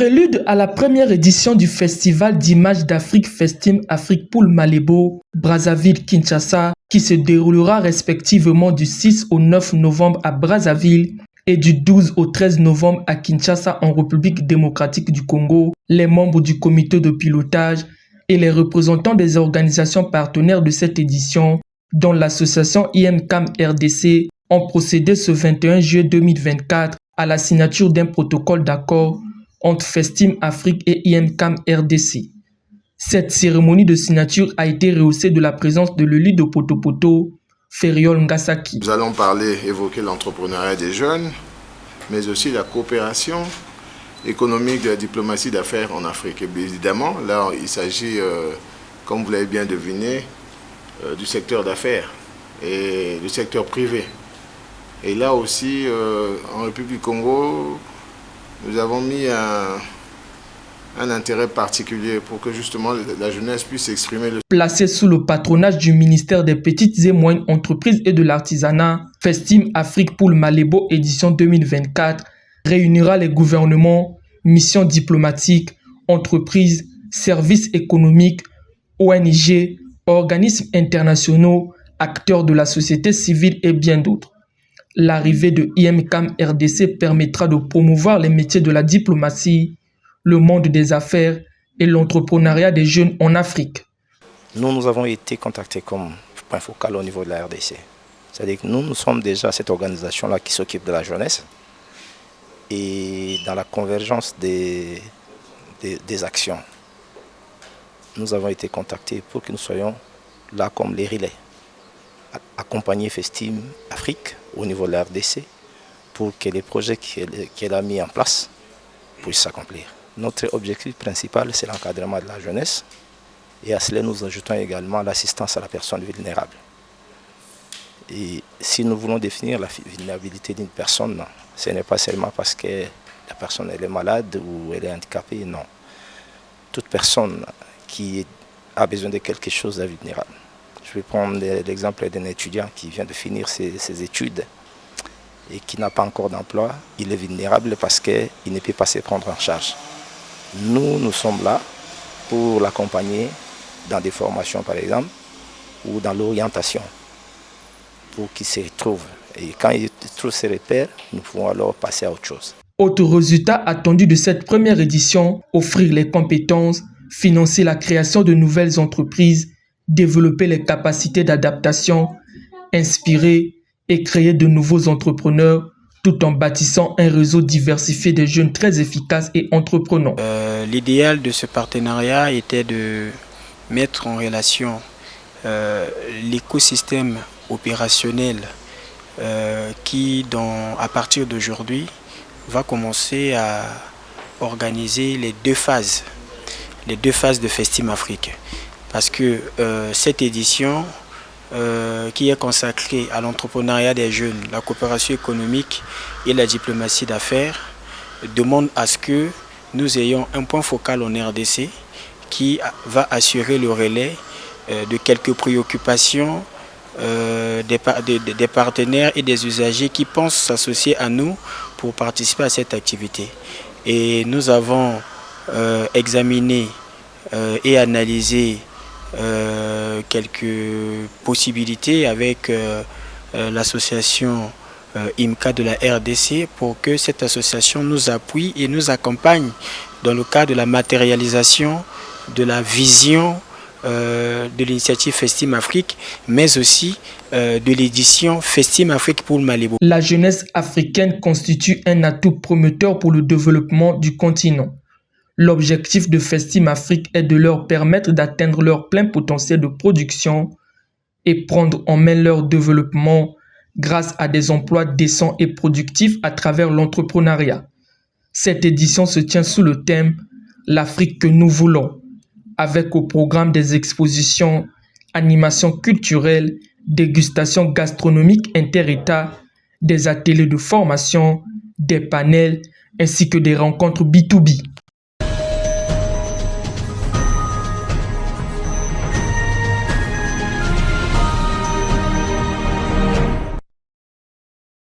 Prélude à la première édition du Festival d'images d'Afrique Festim Afrique Poul Malebo, Brazzaville, Kinshasa, qui se déroulera respectivement du 6 au 9 novembre à Brazzaville et du 12 au 13 novembre à Kinshasa en République démocratique du Congo, les membres du comité de pilotage et les représentants des organisations partenaires de cette édition, dont l'association IMCAM RDC, ont procédé ce 21 juillet 2024 à la signature d'un protocole d'accord entre Festim Afrique et IMCAM RDC. Cette cérémonie de signature a été rehaussée de la présence de l'élite de Poto-Poto, Feriol Ngasaki. Nous allons évoquer l'entrepreneuriat des jeunes, mais aussi la coopération économique de la diplomatie d'affaires en Afrique. Et bien évidemment, là, il s'agit, comme vous l'avez bien deviné, du secteur d'affaires et du secteur privé. Et là aussi, en République du Congo, nous avons mis un intérêt particulier pour que justement la jeunesse puisse s'exprimer. Placé sous le patronage du ministère des Petites et Moyennes Entreprises et de l'Artisanat, Festim Afrique Poul Malebo édition 2024 réunira les gouvernements, missions diplomatiques, entreprises, services économiques, ONG, organismes internationaux, acteurs de la société civile et bien d'autres. L'arrivée de IMCAM RDC permettra de promouvoir les métiers de la diplomatie, le monde des affaires et l'entrepreneuriat des jeunes en Afrique. Nous avons été contactés comme point focal au niveau de la RDC. C'est-à-dire que nous sommes déjà cette organisation-là qui s'occupe de la jeunesse et dans la convergence des actions. Nous avons été contactés pour que nous soyons là comme les relais, accompagner Festim Afrique au niveau de la RDC pour que les projets qu'elle a mis en place puissent s'accomplir. Notre objectif principal, c'est l'encadrement de la jeunesse et à cela nous ajoutons également l'assistance à la personne vulnérable. Et si nous voulons définir la vulnérabilité d'une personne, ce n'est pas seulement parce que la personne elle est malade ou elle est handicapée, non. Toute personne qui a besoin de quelque chose est vulnérable. Je vais prendre l'exemple d'un étudiant qui vient de finir ses études et qui n'a pas encore d'emploi. Il est vulnérable parce qu'il ne peut pas se prendre en charge. Nous sommes là pour l'accompagner dans des formations par exemple ou dans l'orientation pour qu'il se retrouve. Et quand il trouve ses repères, nous pouvons alors passer à autre chose. Autre résultat attendu de cette première édition, offrir les compétences, financer la création de nouvelles entreprises, développer les capacités d'adaptation, inspirer et créer de nouveaux entrepreneurs tout en bâtissant un réseau diversifié de jeunes très efficaces et entreprenants. L'idéal de ce partenariat était de mettre en relation l'écosystème opérationnel qui, à partir d'aujourd'hui, va commencer à organiser les deux phases de Festim Afrique. Parce que cette édition qui est consacrée à l'entrepreneuriat des jeunes, la coopération économique et la diplomatie d'affaires demande à ce que nous ayons un point focal en RDC qui va assurer le relais de quelques préoccupations des partenaires et des usagers qui pensent s'associer à nous pour participer à cette activité. Et nous avons examiné et analysé quelques possibilités avec l'association IMCA de la RDC pour que cette association nous appuie et nous accompagne dans le cadre de la matérialisation de la vision de l'initiative Festim Afrique, mais aussi de l'édition Festim Afrique Poul Malebo. La jeunesse africaine constitue un atout prometteur pour le développement du continent. L'objectif de Festim Afrique est de leur permettre d'atteindre leur plein potentiel de production et prendre en main leur développement grâce à des emplois décents et productifs à travers l'entrepreneuriat. Cette édition se tient sous le thème « L'Afrique que nous voulons », avec au programme des expositions, animations culturelles, dégustations gastronomiques inter-États, des ateliers de formation, des panels ainsi que des rencontres B2B.